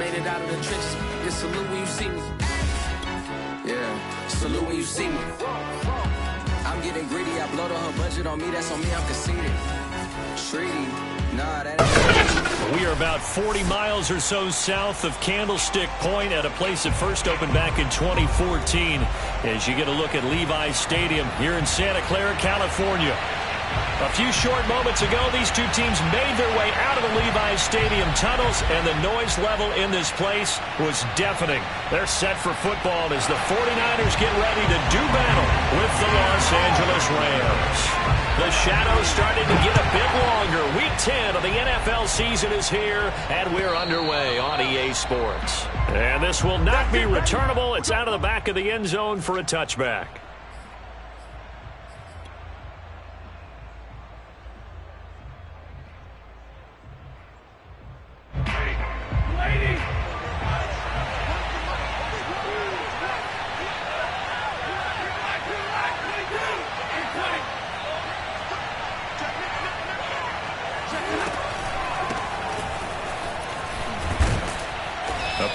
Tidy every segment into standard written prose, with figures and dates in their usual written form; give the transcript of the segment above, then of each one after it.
made it out of the trenches. Just salute when you see me. Yeah, salute when you see me. I'm getting greedy, I blow her budget on me, that's on me, I'm conceited. Treaty, nah, that ain't. We are about 40 miles or so south of Candlestick Point at a place that first opened back in 2014 as you get a look at Levi's Stadium here in Santa Clara, California. A few short moments ago, these two teams made their way out of the Levi's Stadium tunnels, and the noise level in this place was deafening. They're set for football as the 49ers get ready to do battle with the Los Angeles Rams. The shadow's starting to get a bit longer. Week 10 of the NFL season is here, and we're underway on EA Sports. And this will not be returnable. It's out of the back of the end zone for a touchback.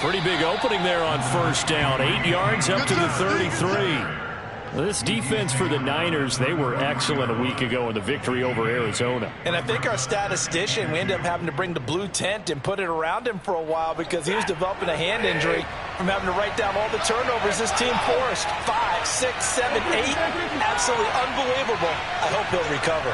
Pretty big opening there on first down. 8 yards up to the 33. This defense for the Niners, they were excellent a week ago in the victory over Arizona. And I think our statistician, we ended up having to bring the blue tent and put it around him for a while because he was developing a hand injury from having to write down all the turnovers this team forced. 5, 6, 7, 8. Absolutely unbelievable. I hope he'll recover.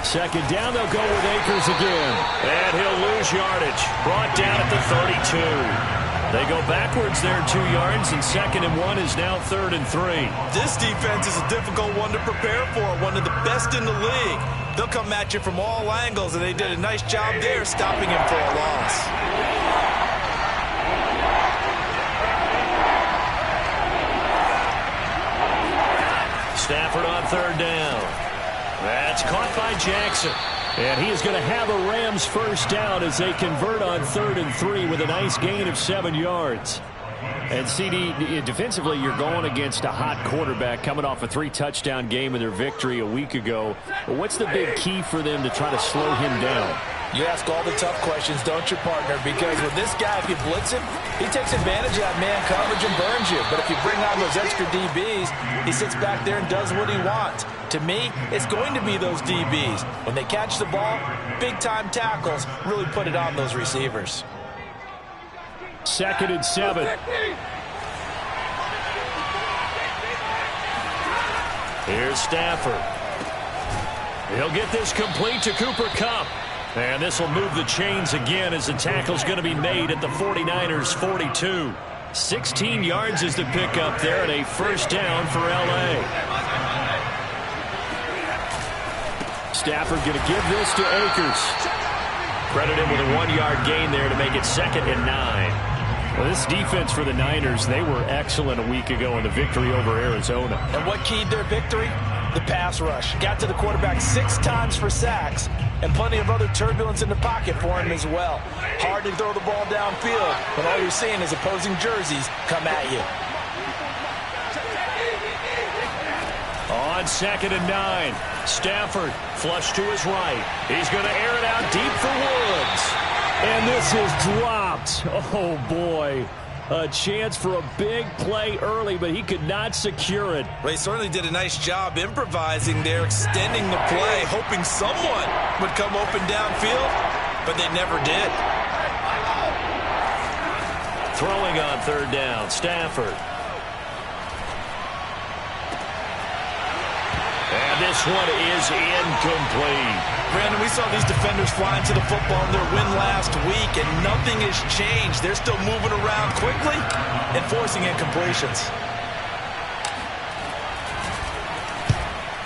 Second down, they'll go with Akers again. And he'll lose yardage. Brought down at the 32. They go backwards there 2 yards, and 2nd and 1 is now 3rd and 3. This defense is a difficult one to prepare for, one of the best in the league. They'll come at you from all angles, and they did a nice job there stopping him for a loss. Stafford on 3rd down. That's caught by Jackson. And he is going to have a Rams first down as they convert on 3rd and 3 with a nice gain of 7 yards. And CD, defensively, you're going against a hot quarterback coming off a 3-touchdown game in their victory a week ago. What's the big key for them to try to slow him down? You ask all the tough questions, don't you, partner? Because with this guy, if you blitz him, he takes advantage of that man coverage and burns you. But if you bring on those extra DBs, he sits back there and does what he wants. To me, it's going to be those DBs. When they catch the ball, big-time tackles really put it on those receivers. 2nd and 7. Here's Stafford. He'll get this complete to Cooper Kupp. And this will move the chains again as the tackle's going to be made at the 49ers' 42. 16 yards is the pickup there and a first down for L.A. Stafford going to give this to Akers. Credit him with a 1-yard gain there to make it 2nd and 9. Well, this defense for the Niners, they were excellent a week ago in the victory over Arizona. And what keyed their victory? The pass rush. Got to the quarterback 6 times for sacks, and plenty of other turbulence in the pocket for him as well. Hard to throw the ball downfield, but all you're seeing is opposing jerseys come at you. On 2nd and 9, Stafford flush to his right. He's going to air it out deep for Woods. And this is dropped. Oh, boy. A chance for a big play early, but he could not secure it. Well, he certainly did a nice job improvising there, extending the play, hoping someone would come open downfield, but they never did. Throwing on 3rd down, Stafford. And this one is incomplete. Brandon, we saw these defenders flying to the football in their win last week, and nothing has changed. They're still moving around quickly and forcing incompletions.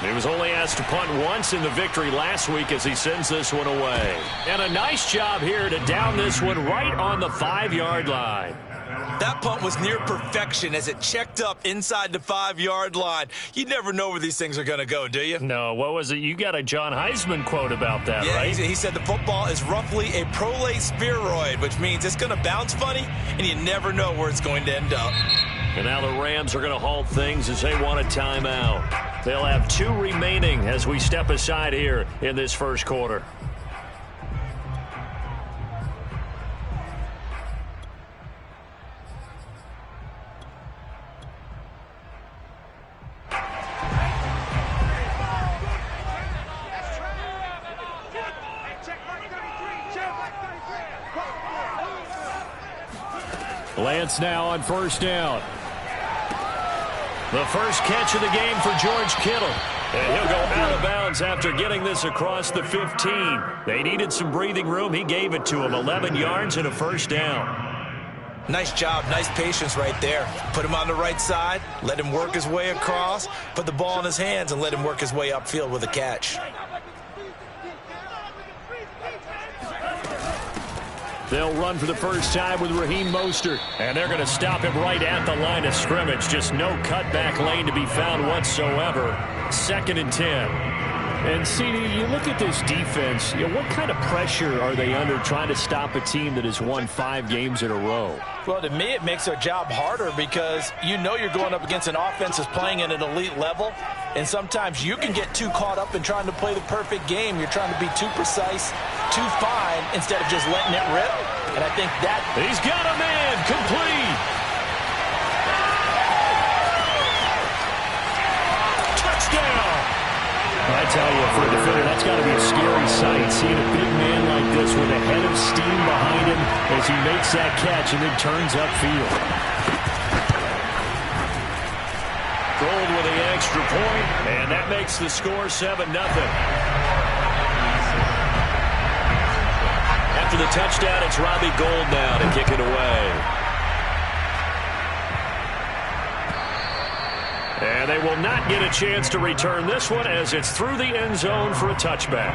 He was only asked to punt once in the victory last week as he sends this one away. And a nice job here to down this one right on the 5-yard line. That punt was near perfection as it checked up inside the 5-yard line. You never know where these things are going to go, do you? No, what was it? You got a John Heisman quote about that, right? He said the football is roughly a prolate spheroid, which means it's going to bounce funny, and you never know where it's going to end up. And now the Rams are going to halt things as they want a timeout. They'll have 2 remaining as we step aside here in this first quarter. Lance now on first down. The first catch of the game for George Kittle. And he'll go out of bounds after getting this across the 15. They needed some breathing room. He gave it to him. 11 yards and a first down. Nice job. Nice patience right there. Put him on the right side. Let him work his way across. Put the ball in his hands and let him work his way upfield with a catch. They'll run for the first time with Raheem Mostert. And they're going to stop him right at the line of scrimmage. Just no cutback lane to be found whatsoever. 2nd and 10. And, CD, you look at this defense, what kind of pressure are they under trying to stop a team that has won 5 games in a row? Well, to me, it makes their job harder because you know you're going up against an offense that's playing at an elite level, and sometimes you can get too caught up in trying to play the perfect game. You're trying to be too precise, too fine, instead of just letting it rip. And I think that... He's got a man complete. Touchdown. I tell you, for a defender, that's got to be a scary sight, seeing a big man like this with a head of steam behind him as he makes that catch and then turns upfield. Gold with the extra point, and that makes the score 7-0. After the touchdown, it's Robbie Gould now to kick it away. And they will not get a chance to return this one as it's through the end zone for a touchback.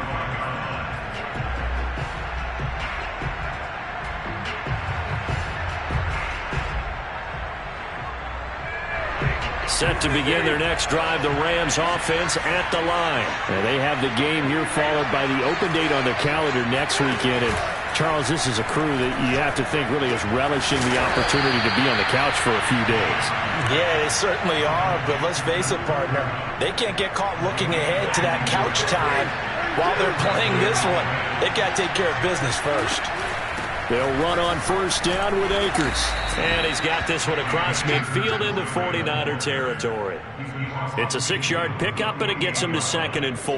Set to begin their next drive, the Rams offense at the line. And they have the game here followed by the open date on their calendar next weekend. And Charles, this is a crew that you have to think really is relishing the opportunity to be on the couch for a few days. Yeah, they certainly are, but let's face it, partner. They can't get caught looking ahead to that couch time while they're playing this one. They've got to take care of business first. They'll run on first down with Akers. And he's got this one across midfield into 49er territory. It's a 6-yard pickup, and it gets him to 2nd and 4.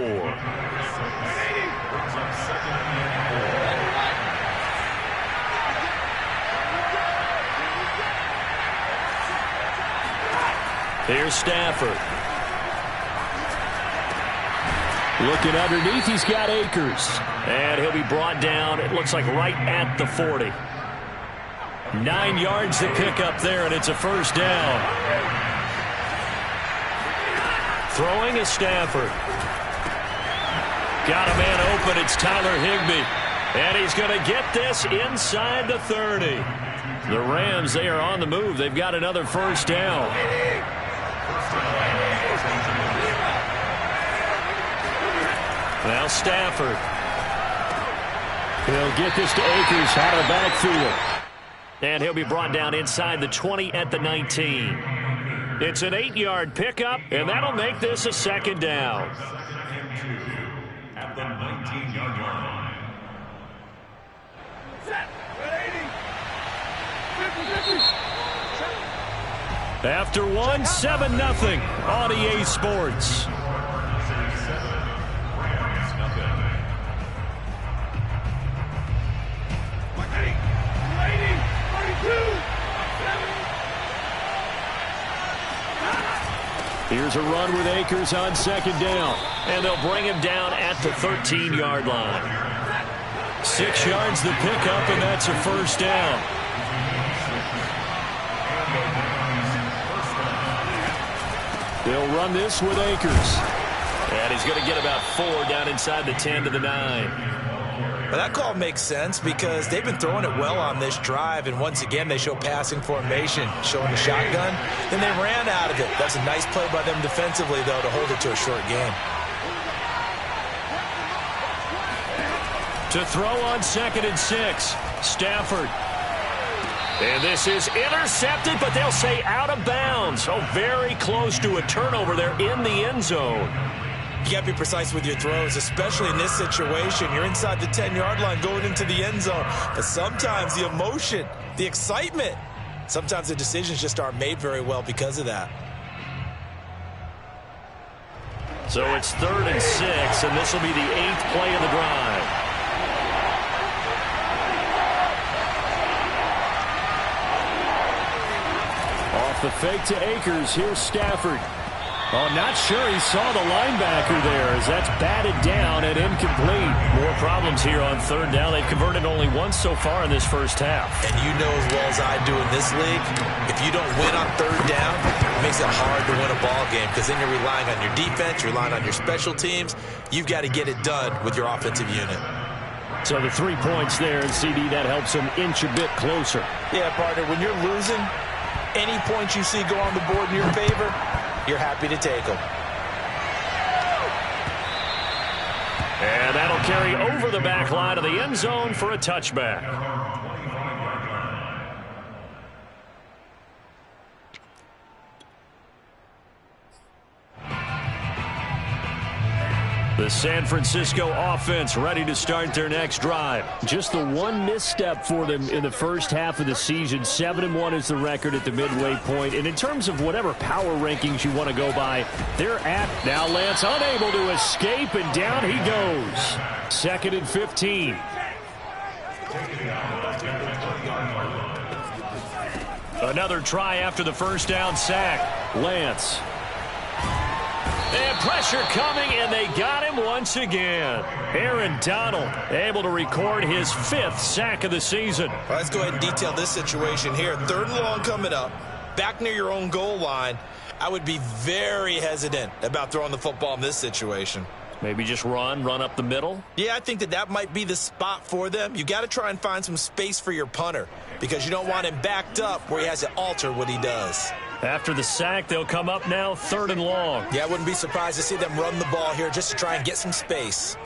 Here's Stafford. Looking underneath, he's got Akers. And he'll be brought down, it looks like right at the 40. 9 yards to pick up there, and it's a first down. Throwing is Stafford. Got a man open, it's Tyler Higbee. And he's going to get this inside the 30. The Rams, they are on the move. They've got another first down. Now Stafford. He'll get this to Akers out of the backfield. And he'll be brought down inside the 20 at the 19. It's an 8-yard pickup, and that'll make this a 2nd down. At the 19-yard line. After one, 7-0 on EA Sports. Here's a run with Akers on 2nd down. And they'll bring him down at the 13-yard line. 6 yards the pickup, and that's a first down. They'll run this with Akers. And he's going to get about 4 down inside the 10 to the 9. Well, that call makes sense because they've been throwing it well on this drive, and once again they show passing formation, showing the shotgun. Then they ran out of it. That's a nice play by them defensively, though, to hold it to a short game. To throw on 2nd and 6, Stafford. And this is intercepted, but they'll say out of bounds. Oh, very close to a turnover there in the end zone. You got to be precise with your throws, especially in this situation. You're inside the 10-yard line going into the end zone. But sometimes the emotion, the excitement, sometimes the decisions just aren't made very well because of that. So it's 3rd and 6, and this will be the 8th play of the drive. The fake to Akers. Here's Stafford. Oh, not sure he saw the linebacker there as that's batted down and incomplete. More problems here on third down. They've converted only once so far in this first half. And you know as well as I do in this league, if you don't win on third down, it makes it hard to win a ball game because then you're relying on your defense, you're relying on your special teams. You've got to get it done with your offensive unit. So the 3 points there, and CD, that helps them inch a bit closer. Yeah, partner, when you're losing, any points you see go on the board in your favor, you're happy to take them. And that'll carry over the back line of the end zone for a touchback. The San Francisco offense ready to start their next drive. Just the one misstep for them in the first half of the season. 7-1 is the record at the midway point. And in terms of whatever power rankings you want to go by, they're at. Now Lance unable to escape, and down he goes. 2nd and 15. Another try after the first down sack. Lance. And pressure coming, and they got him once again. Aaron Donald able to record his 5th sack of the season. Well, let's go ahead and detail this situation here. 3rd and long coming up, back near your own goal line. I would be very hesitant about throwing the football in this situation. Maybe just run up the middle? Yeah, I think that might be the spot for them. You got to try and find some space for your punter because you don't want him backed up where he has to alter what he does. After the sack, they'll come up now 3rd and long. Yeah, I wouldn't be surprised to see them run the ball here just to try and get some space.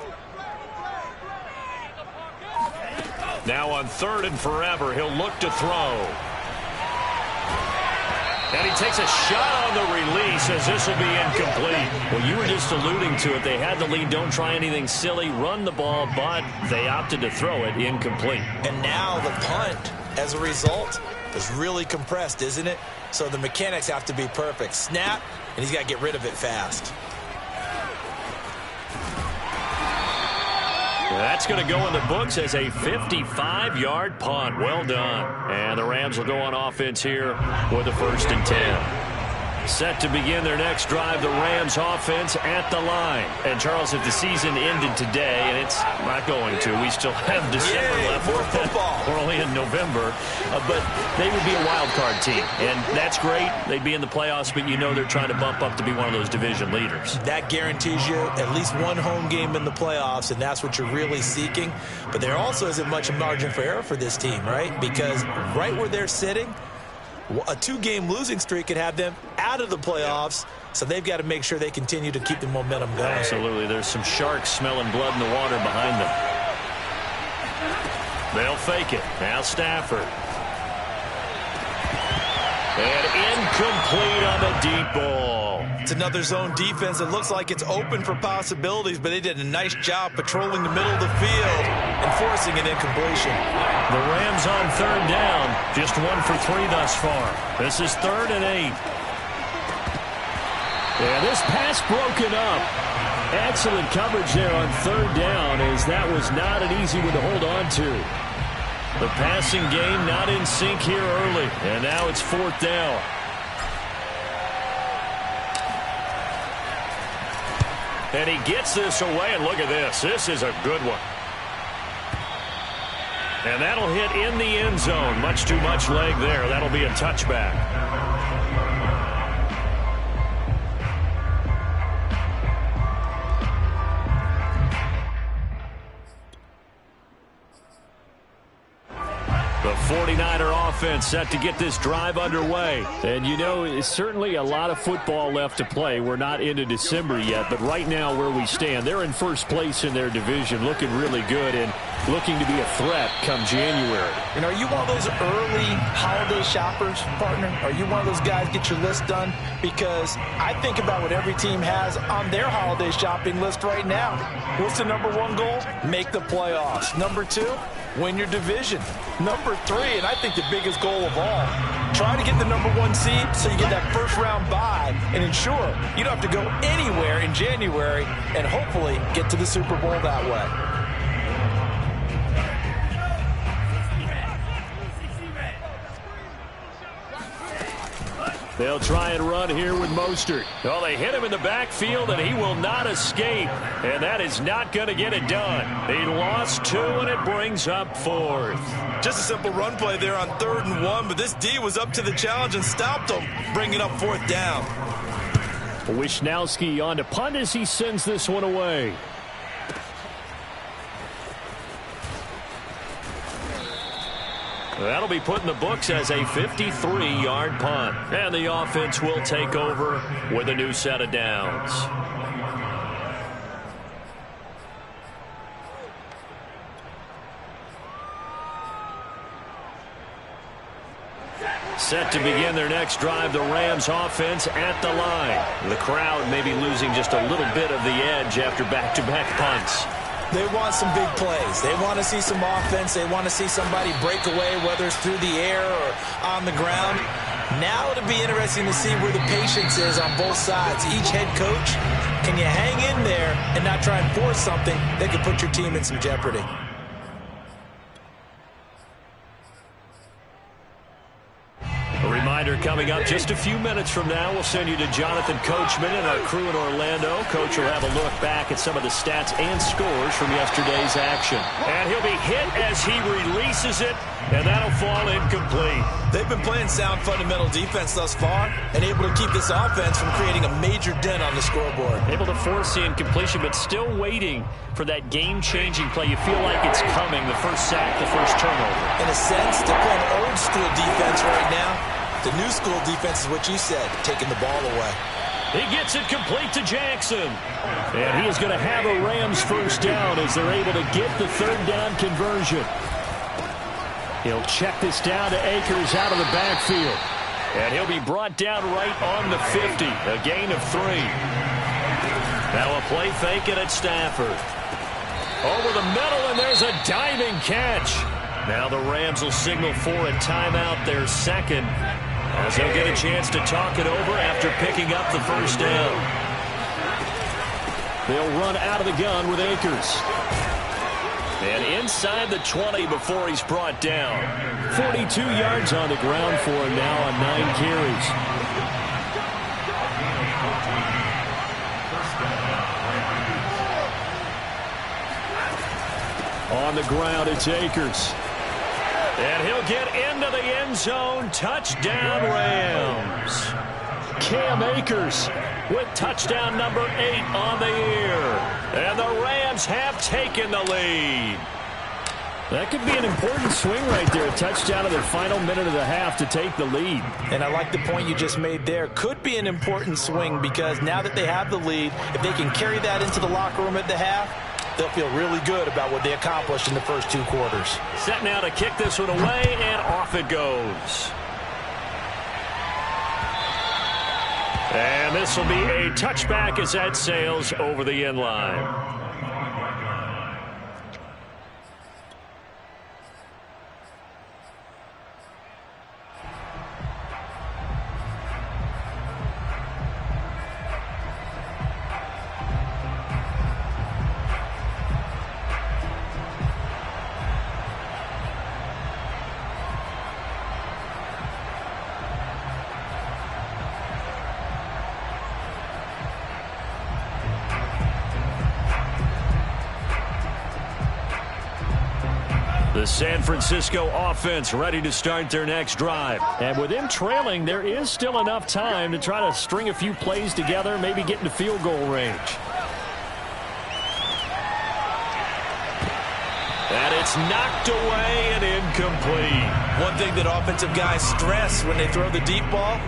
Now on 3rd and forever, he'll look to throw. And he takes a shot on the release as this will be incomplete. Well, you were just alluding to it. They had the lead. Don't try anything silly. Run the ball, but they opted to throw it incomplete. And now the punt, as a result, is really compressed, isn't it? So the mechanics have to be perfect. Snap, and he's got to get rid of it fast. That's going to go in the books as a 55-yard punt. Well done. And the Rams will go on offense here with a 1st and 10. Set to begin their next drive, the Rams offense at the line. And, Charles, if the season ended today, and it's not going to, we still have December left. More football. We're only in November. But they would be a wild card team. And that's great. They'd be in the playoffs, but you know they're trying to bump up to be one of those division leaders. That guarantees you at least one home game in the playoffs, and that's what you're really seeking. But there also isn't much margin for error for this team, right? Because right where they're sitting, a 2-game losing streak could have them out of the playoffs, so they've got to make sure they continue to keep the momentum going. Absolutely. There's some sharks smelling blood in the water behind them. They'll fake it. Now Stafford. And incomplete on the deep ball. It's another zone defense that looks like it's open for possibilities, but they did a nice job patrolling the middle of the field and forcing an incompletion. The Rams on 3rd down, just 1 for 3 thus far. This is 3rd and 8. And this pass broken up. Excellent coverage there on 3rd down, as that was not an easy one to hold on to. The passing game not in sync here early, and now it's 4th down. And he gets this away, and look at this. This is a good one. And that'll hit in the end zone. Much too much leg there. That'll be a touchback. The 49er offense set to get this drive underway. And, you know, it's certainly a lot of football left to play. We're not into December yet, but right now where we stand, they're in first place in their division, looking really good and looking to be a threat come January. And are you one of those early holiday shoppers, partner? Are you one of those guys get your list done? Because I think about what every team has on their holiday shopping list right now. What's the number 1 goal? Make the playoffs. Number 2? Win your division. Number 3, and I think the biggest goal of all, try to get the number 1 seed so you get that first-round bye and ensure you don't have to go anywhere in January and hopefully get to the Super Bowl that way. They'll try and run here with Mostert. Well, they hit him in the backfield, and he will not escape. And that is not going to get it done. He lost 2, and it brings up 4th. Just a simple run play there on 3rd and 1, but this D was up to the challenge and stopped him, bringing up 4th down. Wishnowski on to punt as he sends this one away. That'll be put in the books as a 53-yard punt. And the offense will take over with a new set of downs. Set to begin their next drive, the Rams offense at the line. The crowd may be losing just a little bit of the edge after back-to-back punts. They want some big plays. They want to see some offense. They want to see somebody break away, whether it's through the air or on the ground. Now it'll be interesting to see where the patience is on both sides. Each head coach, can you hang in there and not try and force something that could put your team in some jeopardy? A reminder coming up just a few minutes from now. We'll send you to Jonathan Coachman and our crew in Orlando. Coach will have a look back at some of the stats and scores from yesterday's action. And he'll be hit as he releases it, and that'll fall incomplete. They've been playing sound fundamental defense thus far and able to keep this offense from creating a major dent on the scoreboard. Able to force the incompletion, but still waiting for that game-changing play. You feel like it's coming, the first sack, the first turnover. In a sense, they're playing old-school defense right now. The new school defense is what you said, taking the ball away. He gets it complete to Jackson. And he is going to have a Rams first down as they're able to get the 3rd down conversion. He'll check this down to Akers out of the backfield. And he'll be brought down right on the 50. A gain of 3. Now a play fake it at Stafford. Over the middle, and there's a diving catch. Now the Rams will signal for a timeout, their second, as they'll get a chance to talk it over after picking up the first down. They'll run out of the gun with Akers. And inside the 20 before he's brought down. 42 yards on the ground for him now on 9 carries. On the ground, it's Akers. And he'll get into the end zone. Touchdown, Rams. Cam Akers with touchdown number 8 on the year. And the Rams have taken the lead. That could be an important swing right there. A touchdown in the final minute of the half to take the lead. And I like the point you just made there. Could be an important swing because now that they have the lead, if they can carry that into the locker room at the half, they'll feel really good about what they accomplished in the first 2 quarters. Set now to kick this one away, and off it goes. And this will be a touchback as that sails over the end line. The San Francisco offense ready to start their next drive. And with them trailing, there is still enough time to try to string a few plays together, maybe get into field goal range. And it's knocked away and incomplete. One thing that offensive guys stress when they throw the deep ball,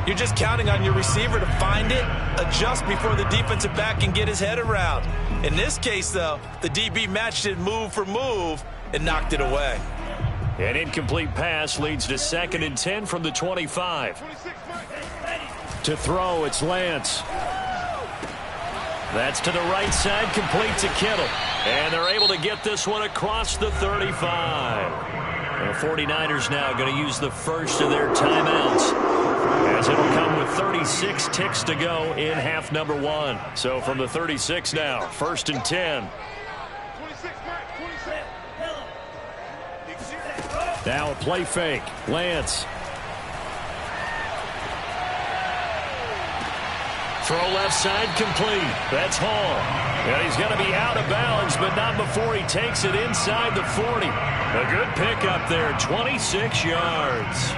you're just counting on your receiver to find it, adjust before the defensive back can get his head around. In this case, though, the DB matched it move for move and knocked it away. An incomplete pass leads to 2nd and 10 from the 25. To throw, it's Lance. That's to the right side, complete to Kittle. And they're able to get this one across the 35. The 49ers now going to use the first of their timeouts, as it'll come with 36 ticks to go in half number 1. So from the 36 now, 1st and 10. Now a play fake. Lance. Throw left side complete. That's Hall. And he's going to be out of bounds, but not before he takes it inside the 40. A good pickup there, 26 yards.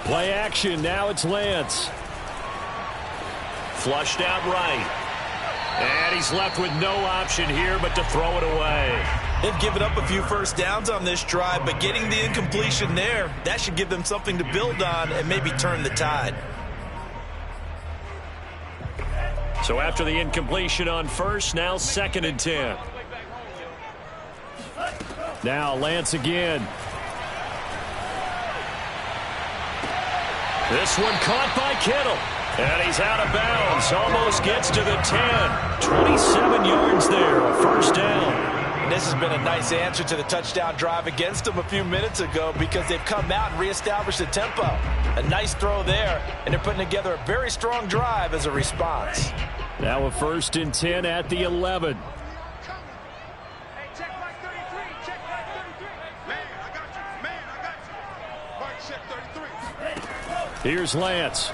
Play action, now it's Lance. Flushed out right. And he's left with no option here but to throw it away. They've given up a few first downs on this drive, but getting the incompletion there, that should give them something to build on and maybe turn the tide. So after the incompletion on first, now 2nd and 10. Now Lance again. This one caught by Kittle. And he's out of bounds. Almost gets to the 10. 27 yards there. A first down. And this has been a nice answer to the touchdown drive against them a few minutes ago because they've come out and reestablished the tempo. A nice throw there. And they're putting together a very strong drive as a response. Now a 1st and 10 at the 11. Here's Lance.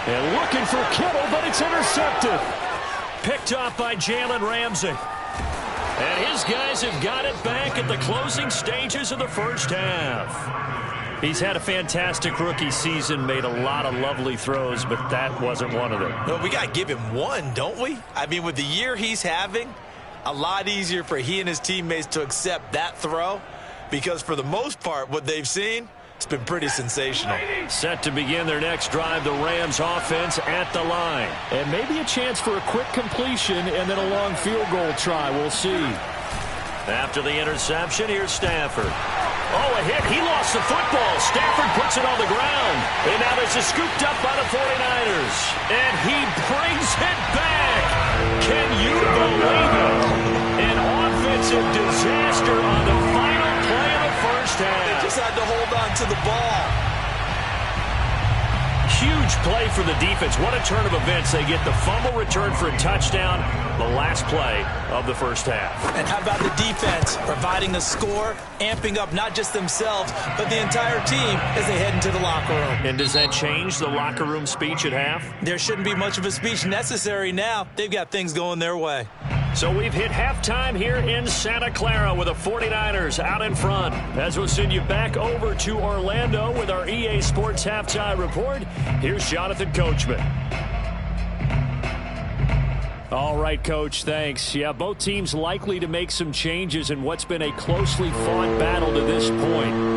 And looking for Kittle, but it's intercepted. Picked off by Jalen Ramsey. And his guys have got it back at the closing stages of the first half. He's had a fantastic rookie season, made a lot of lovely throws, but that wasn't one of them. No, we got to give him one, don't we? I mean, with the year he's having, a lot easier for he and his teammates to accept that throw. Because for the most part, what they've seen, it's been pretty sensational. Set to begin their next drive, the Rams offense at the line. And maybe a chance for a quick completion and then a long field goal try. We'll see. After the interception, here's Stafford. Oh, a hit. He lost the football. Stafford puts it on the ground. And now this is scooped up by the 49ers. And he brings it back. Can you believe it? An offensive disaster on the final play of the first half. They just had to hold on to the ball. Huge play for the defense. What a turn of events. They get the fumble return for a touchdown, the last play of the first half. And how about the defense providing a score, amping up not just themselves, but the entire team as they head into the locker room. And does that change the locker room speech at half? There shouldn't be much of a speech necessary now. They've got things going their way. So we've hit halftime here in Santa Clara with the 49ers out in front. As we'll send you back over to Orlando with our EA Sports Halftime Report, here's Jonathan Coachman. All right, Coach, thanks. Yeah, both teams likely to make some changes in what's been a closely fought battle to this point.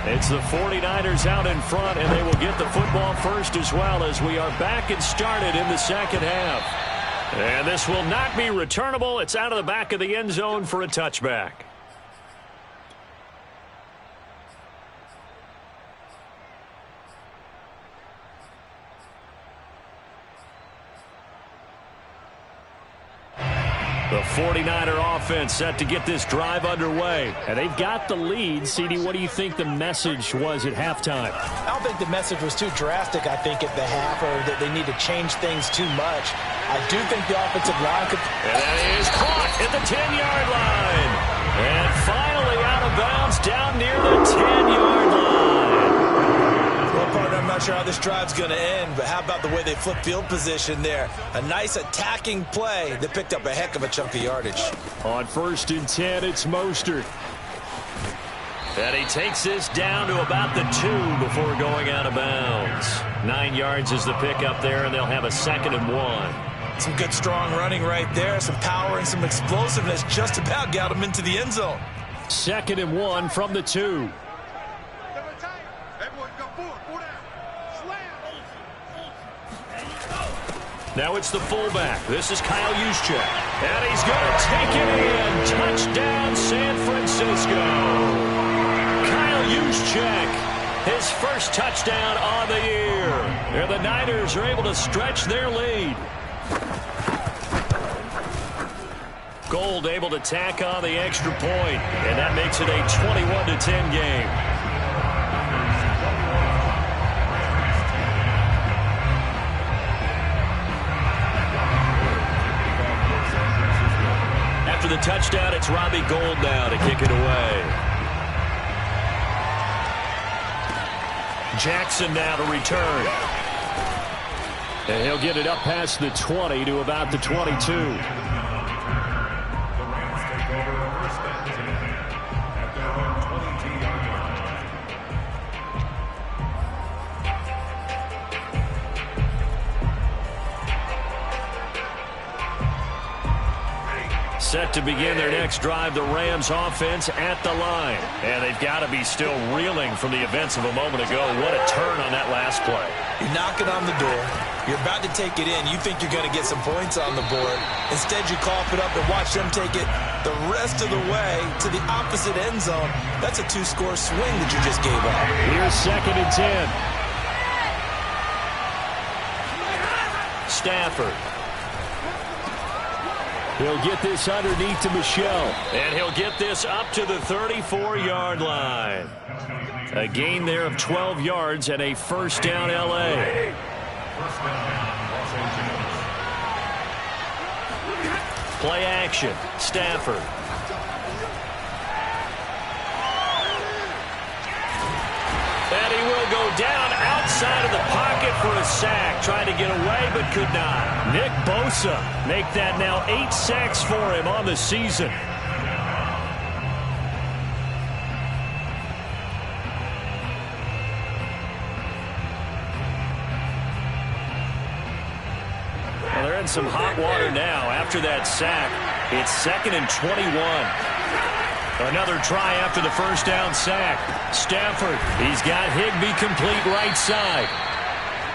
It's the 49ers out in front, and they will get the football first as well as we are back and started in the second half. And this will not be returnable. It's out of the back of the end zone for a touchback. The 49er offense set to get this drive underway. And they've got the lead. CD, what do you think the message was at halftime? I don't think the message was too drastic, I think, at the half, or that they need to change things too much. I do think the offensive line could... And that is caught at the 10-yard line. And finally out of bounds down near the 10-yard line. Well, partner, I'm not sure how this drive's going to end, but how about the way they flip field position there? A nice attacking play that picked up a heck of a chunk of yardage. On 1st and 10, it's Mostert. And he takes this down to about the 2 before going out of bounds. 9 yards is the pickup there, and they'll have a 2nd and 1. Some good, strong running right there. Some power and some explosiveness just about got him into the end zone. 2nd and 1 from the 2. Now it's the fullback. This is Kyle Juszczyk. And he's going to take it in. Touchdown, San Francisco. Kyle Juszczyk, his first touchdown on the year. And the Niners are able to stretch their lead. Gold able to tack on the extra point. And that makes it a 21-10 game. After the touchdown, it's Robbie Gould now to kick it away. Jackson now to return. And he'll get it up past the 20 to about the 22. Set to begin their next drive, the Rams offense at the line. And they've got to be still reeling from the events of a moment ago. What a turn on that last play. You're knocking on the door. You're about to take it in. You think you're going to get some points on the board. Instead, you cough it up and watch them take it the rest of the way to the opposite end zone. That's a two-score swing that you just gave up. Here's 2nd and 10. Stafford. He'll get this underneath to Michelle. And he'll get this up to the 34-yard line. A gain there of 12 yards and a first down L.A. Play action. Stafford. And he will go down outside of the pocket for a sack. Tried to get away but could not. Nick Bosa make that now 8 sacks for him on the season. Well, they're in some hot water now. After that sack, it's 2nd and 21. Another try after the first down sack. Stafford, he's got Higbee complete right side.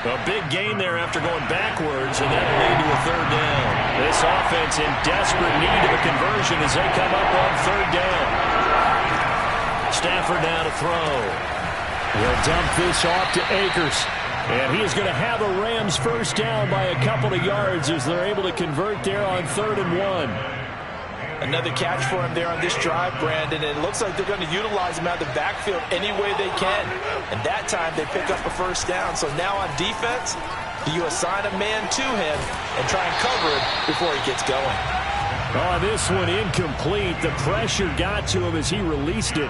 A big gain there after going backwards, and that'll lead to a 3rd down. This offense in desperate need of a conversion as they come up on 3rd down. Stafford now to throw. He'll dump this off to Akers. And he is going to have a Rams first down by a couple of yards as they're able to convert there on 3rd and 1. Another catch for him there on this drive, Brandon, and it looks like they're going to utilize him out of the backfield any way they can. And that time they pick up a first down. So now on defense, do you assign a man to him and try and cover him before he gets going? Oh, this one incomplete. The pressure got to him as he released it.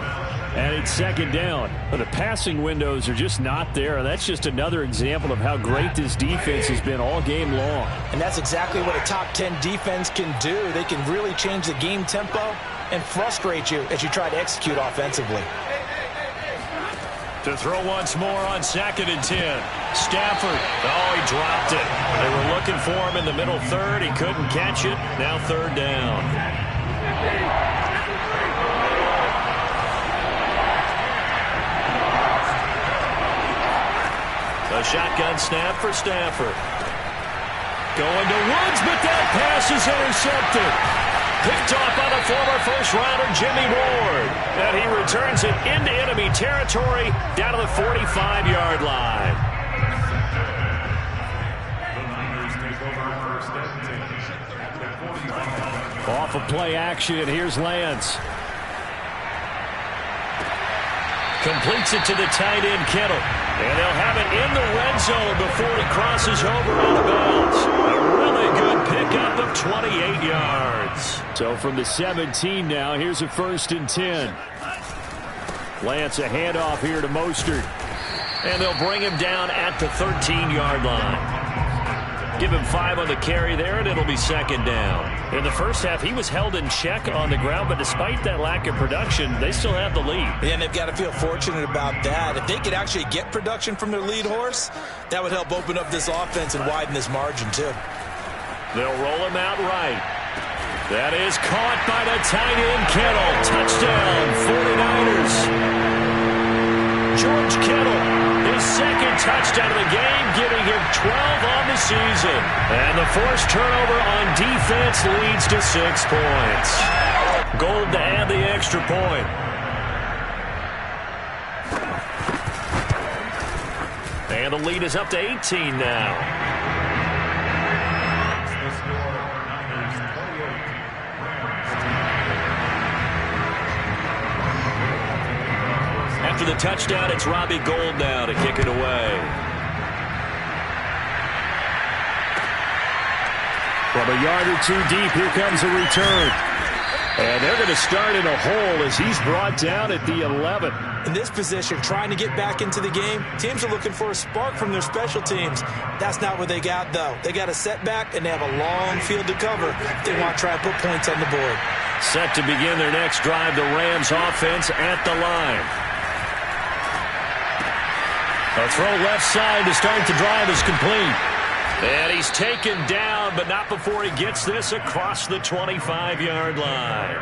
And it's 2nd down. But the passing windows are just not there. That's just another example of how great this defense has been all game long. And that's exactly what a top 10 defense can do. They can really change the game tempo and frustrate you as you try to execute offensively. To throw once more on 2nd and 10. Stafford. Oh, he dropped it. They were looking for him in the middle 3rd. He couldn't catch it. Now 3rd down. A shotgun snap for Stafford. Going to Woods, but that pass is intercepted. Picked off by the former first-rounder Jimmy Ward. And he returns it into enemy territory down to the 45-yard line. Off of play action, here's Lance. Completes it to the tight end, Kittle. And they'll have it in the red zone before he crosses over out of bounds. A really good pickup of 28 yards. So from the 17 now, here's a 1st and 10. Lance a handoff here to Mostert. And they'll bring him down at the 13-yard line. Give him 5 on the carry there, and it'll be 2nd down. In the first half, he was held in check on the ground, but despite that lack of production, they still have the lead. Yeah, and they've got to feel fortunate about that. If they could actually get production from their lead horse, that would help open up this offense and widen this margin, too. They'll roll him out right. That is caught by the tight end, Kittle. Touchdown, 49ers. George Kittle, his 2nd touchdown of the game, giving him 12 on the season. And the forced turnover on defense leads to 6 points. Gould to add the extra point. And the lead is up to 18 now. After the touchdown, it's Robbie Gould now to kick it away. From a yard or two deep, here comes a return. And they're going to start in a hole as he's brought down at the 11. In this position, trying to get back into the game, teams are looking for a spark from their special teams. That's not what they got, though. They got a setback, and they have a long field to cover if they want to try and put points on the board. Set to begin their next drive, the Rams offense at the line. A throw left side to start the drive is complete. And he's taken down, but not before he gets this across the 25-yard line.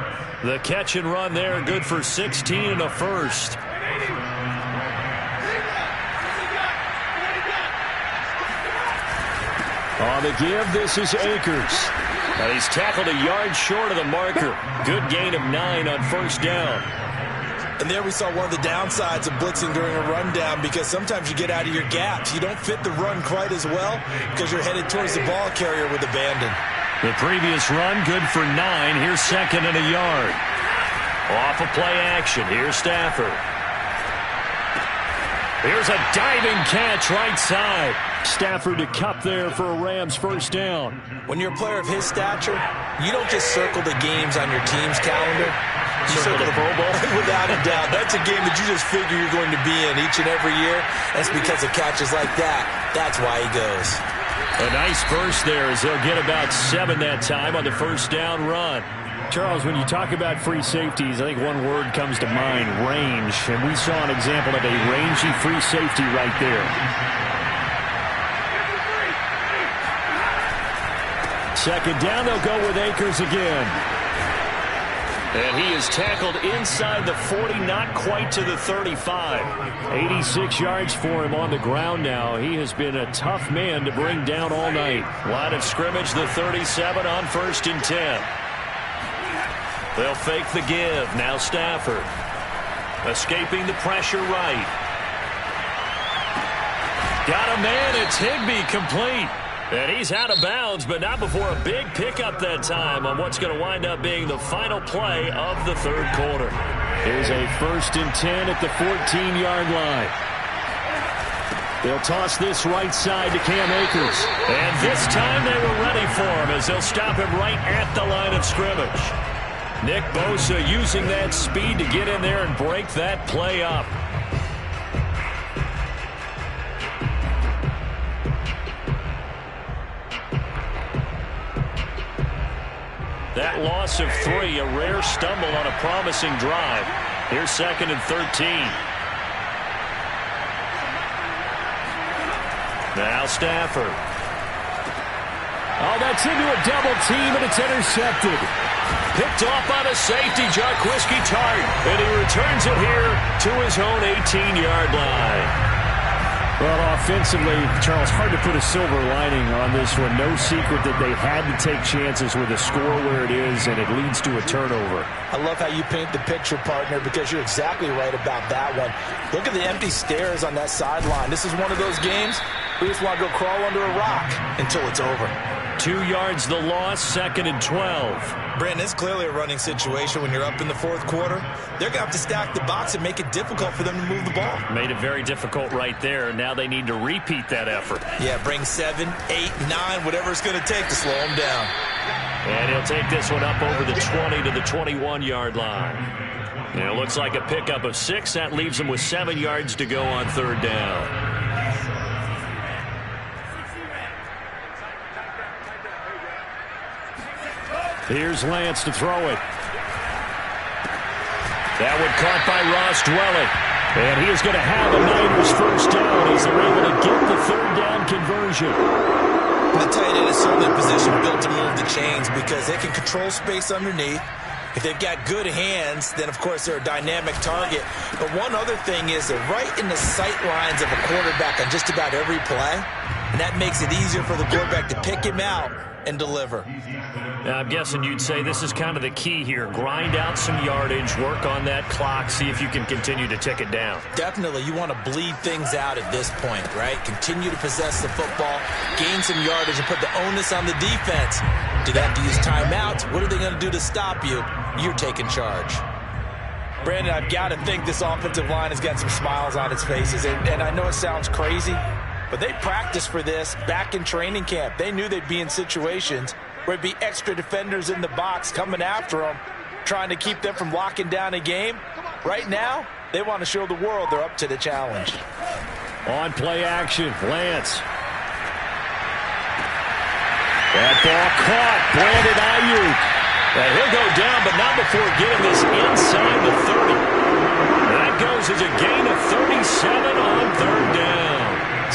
The catch and run there, good for 16 and a first. On the give, this is Akers. Now he's tackled a yard short of the marker. Good gain of 9 on first down. And there we saw one of the downsides of blitzing during a rundown, because sometimes you get out of your gaps. You don't fit the run quite as well because you're headed towards the ball carrier with abandon. The previous run, good for 9. Here's second and a yard. Off of play action. Here's Stafford. Here's a diving catch right side. Stafford to cup there for a Rams first down. When you're a player of his stature, you don't just circle the games on your team's calendar. You circle the Pro Bowl? Without a doubt. That's a game that you just figure you're going to be in each and every year. That's because of catches like that. That's why he goes. A nice burst there as they'll get about 7 that time on the first down run. Charles, when you talk about free safeties, I think one word comes to mind, range. And we saw an example of a rangy free safety right there. Second down, they'll go with Akers again. And he is tackled inside the 40, not quite to the 35. 86 yards for him on the ground now. He has been a tough man to bring down all night. Line of scrimmage, the 37 on 1st and 10. They'll fake the give. Now Stafford. Escaping the pressure right. Got a man. It's Higbee complete. And he's out of bounds, but not before a big pickup that time on what's going to wind up being the final play of the third quarter. Here's a 1st and 10 at the 14-yard line. They'll toss this right side to Cam Akers. And this time they were ready for him as they'll stop him right at the line of scrimmage. Nick Bosa using that speed to get in there and break that play up. That loss of 3, a rare stumble on a promising drive. Here's 2nd and 13. Now Stafford. Oh, that's into a double team, and it's intercepted. Picked off by the safety, Jarquiski Tart, and he returns it here to his own 18-yard line. Well, offensively, Charles, hard to put a silver lining on this one. No secret that they had to take chances with a score where it is, and it leads to a turnover. I love how you paint the picture, partner, because you're exactly right about that one. Look at the empty stairs on that sideline. This is one of those games we just want to go crawl under a rock until it's over. 2 yards the loss, 2nd and 12. Brandon, it's clearly a running situation when you're up in the 4th quarter. They're going to have to stack the box and make it difficult for them to move the ball. Made it very difficult right there. Now they need to repeat that effort. Yeah, bring 7, 8, 9, whatever it's going to take to slow them down. And he'll take this one up over the 20 to the 21-yard line. And it looks like a pickup of 6. That leaves them with 7 yards to go on 3rd down. Here's Lance to throw it. That one caught by Ross Dwelling. And he is going to have a Niners first down as they're able to get the 3rd down conversion. The tight end is certainly a position built to move the chains because they can control space underneath. If they've got good hands, then, of course, they're a dynamic target. But one other thing is they're right in the sight lines of a quarterback on just about every play. And that makes it easier for the quarterback to pick him out and deliver. I'm guessing you'd say this is kind of the key here. Grind out some yardage, work on that clock, see if you can continue to tick it down. Definitely. You want to bleed things out at this point, right? Continue to possess the football, gain some yardage, and put the onus on the defense. Do they have to use timeouts? What are they going to do to stop you? You're taking charge. Brandon, I've got to think this offensive line has got some smiles on its faces. And I know it sounds crazy, but they practiced for this back in training camp. They knew they'd be in situations where it'd be extra defenders in the box coming after them. trying to keep them from locking down a game. Right now, they want to show the world they're up to the challenge. On play action, Lance. That ball caught. Brandon Ayuk. And he'll go down, but not before getting this inside the 30. That goes as a gain of 37 on third down.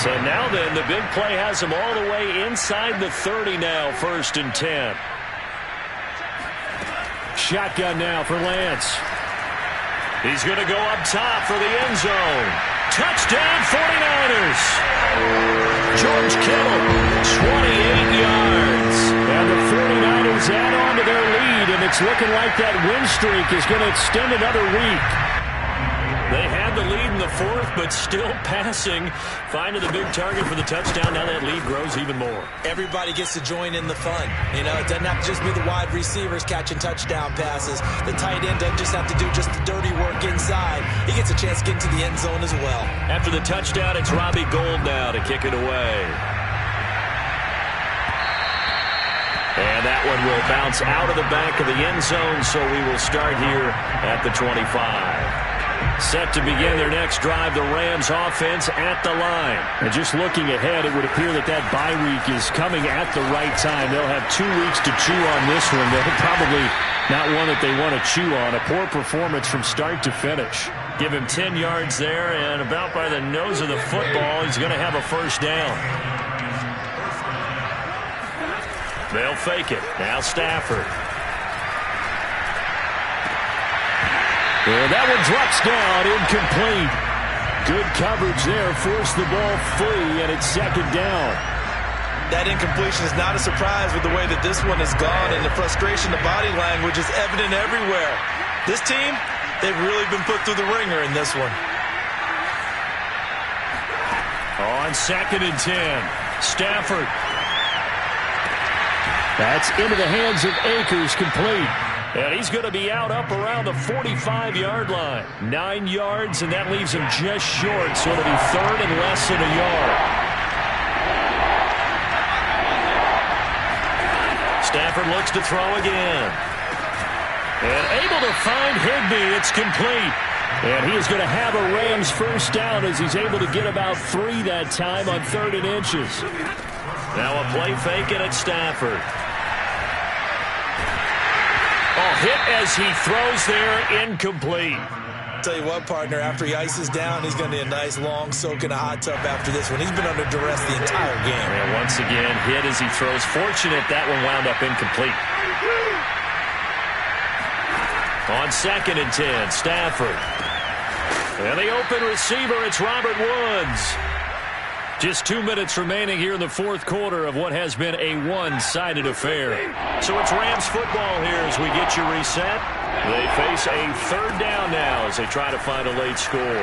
So now then, the big play has him all the way inside the 30 now, 1st and 10. Shotgun now for Lance. He's going to go up top for the end zone. Touchdown, 49ers. George Kittle, 28 yards. And the 49ers add on to their lead, and it's looking like that win streak is going to extend another week. They had the lead in the 4th, but still passing. Finding the big target for the touchdown. Now that lead grows even more. Everybody gets to join in the fun. You know, it doesn't have to just be the wide receivers catching touchdown passes. The tight end doesn't just have to do just the dirty work inside. He gets a chance to get into the end zone as well. After the touchdown, it's Robbie Gould now to kick it away. And that one will bounce out of the back of the end zone, so we will start here at the 25. Set to begin their next drive, the Rams offense at the line. And just looking ahead, it would appear that that bye week is coming at the right time. They'll have 2 weeks to chew on this one. They're probably not one that they want to chew on. A poor performance from start to finish. Give him 10 yards there, and about by the nose of the football, he's going to have a first down. They'll fake it. Now Stafford. And that one drops down, incomplete. Good coverage there, forced the ball free, and it's 2nd down. That incompletion is not a surprise with the way that this one has gone, and the frustration, the body language is evident everywhere. This team, they've really been put through the ringer in this one. On 2nd and 10, Stafford. That's into the hands of Akers, complete. And he's going to be out up around the 45-yard line. 9 yards, and that leaves him just short, so it'll be 3rd and less than a yard. Stafford looks to throw again. And able to find Higbee. It's complete. And he is going to have a Rams first down as he's able to get about 3 that time on 3rd and inches. Now a play fake, and it's Stafford. Hit as he throws there, incomplete. Tell you what, partner, after he ices down, he's going to need a nice long soak in a hot tub after this one. He's been under duress the entire game. And once again, hit as he throws. Fortunate that one wound up incomplete. On 2nd and 10, Stafford. And the open receiver, it's Robert Woods. Just 2 minutes remaining here in the 4th quarter of what has been a one-sided affair. So it's Rams football here as we get you reset. They face a 3rd down now as they try to find a late score.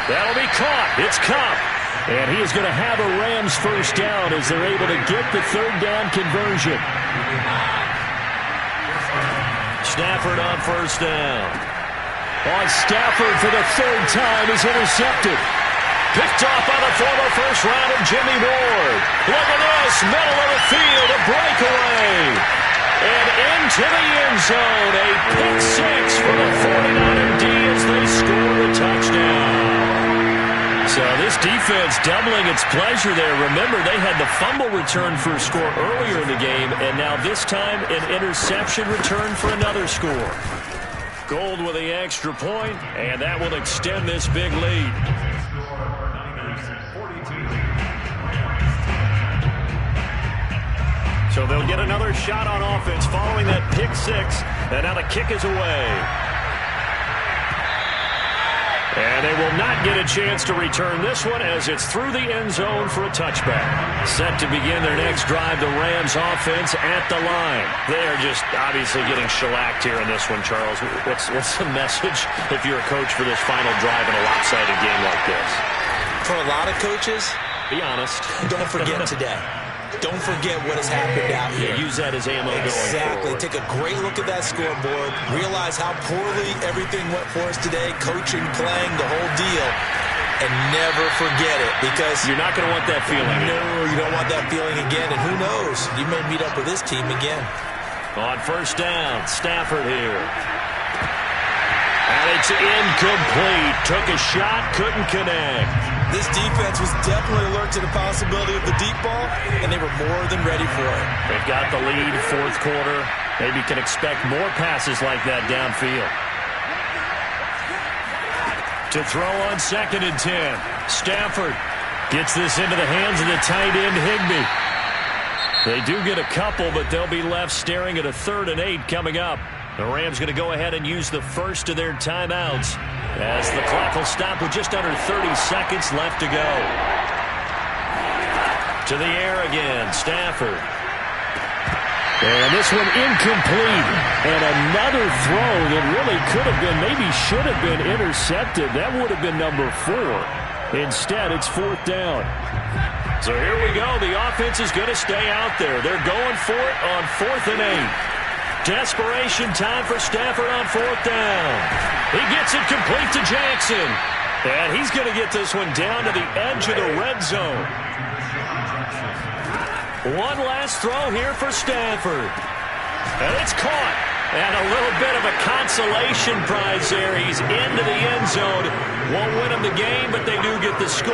That'll be caught. It's Kupp. And he is going to have a Rams first down as they're able to get the 3rd down conversion. Stafford on first down. On Stafford for the 3rd time is intercepted. Picked off by the former first-rounder Jimmy Ward. Look at this, middle of the field, a breakaway. And into the end zone, a pick 6 for the 49er D as they score the touchdown. So this defense doubling its pleasure there. Remember, they had the fumble return for a score earlier in the game, and now this time an interception return for another score. Gould with the extra point, and that will extend this big lead. So they'll get another shot on offense following that pick 6. And now the kick is away. And they will not get a chance to return this one as it's through the end zone for a touchback. Set to begin their next drive, the Rams offense at the line. They are just obviously getting shellacked here in this one, Charles. What's the message if you're a coach for this final drive in a lopsided game like this? For a lot of coaches, be honest. Don't forget today. Don't forget what has happened out here. Use that as ammo going Exactly. forward. Take a great look at that scoreboard. Realize how poorly everything went for us today. Coaching, playing, the whole deal. And never forget it because... You're not going to want that feeling. No, you don't want that feeling again. And who knows? You may meet up with this team again. On first down, Stafford here. And it's incomplete. Took a shot, couldn't connect. This defense was definitely alert to the possibility of the deep ball, and they were more than ready for it. They've got the lead, fourth quarter. Maybe can expect more passes like that downfield. To throw on 2nd and 10. Stafford gets this into the hands of the tight end, Higbee. They do get a couple, but they'll be left staring at a 3rd and 8 coming up. The Rams going to go ahead and use the first of their timeouts as the clock will stop with just under 30 seconds left to go. To the air again, Stafford. And this one incomplete. And another throw that really could have been, maybe should have been intercepted. That would have been number 4. Instead, it's 4th down. So here we go. The offense is going to stay out there. They're going for it on 4th and 8. Desperation time for Stafford on 4th down. He gets it complete to Jackson. And he's going to get this one down to the edge of the red zone. One last throw here for Stafford. And it's caught. And a little bit of a consolation prize there. He's into the end zone. Won't win them the game, but they do get the score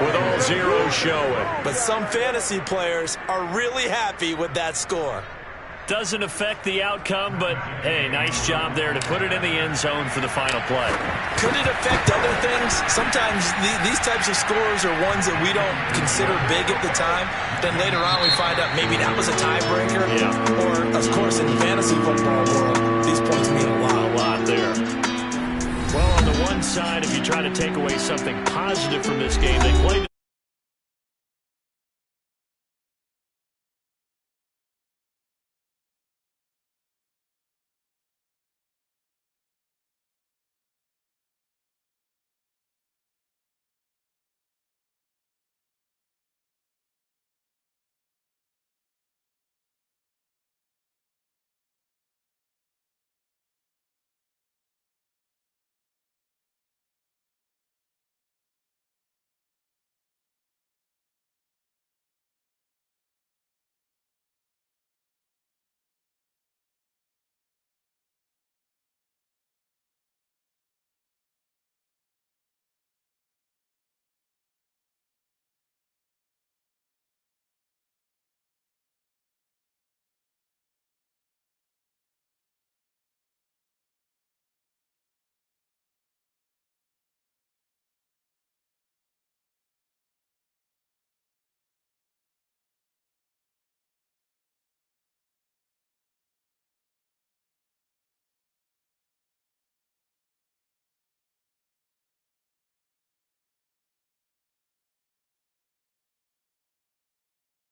with all zeros showing. But some fantasy players are really happy with that score. Doesn't affect the outcome, but, hey, nice job there to put it in the end zone for the final play. Could it affect other things? Sometimes these types of scores are ones that we don't consider big at the time. Then later on we find out maybe that was a tiebreaker. Yeah. Or, of course, in the fantasy football world, these points mean a lot. A lot there. Well, on the one side, if you try to take away something positive from this game, they played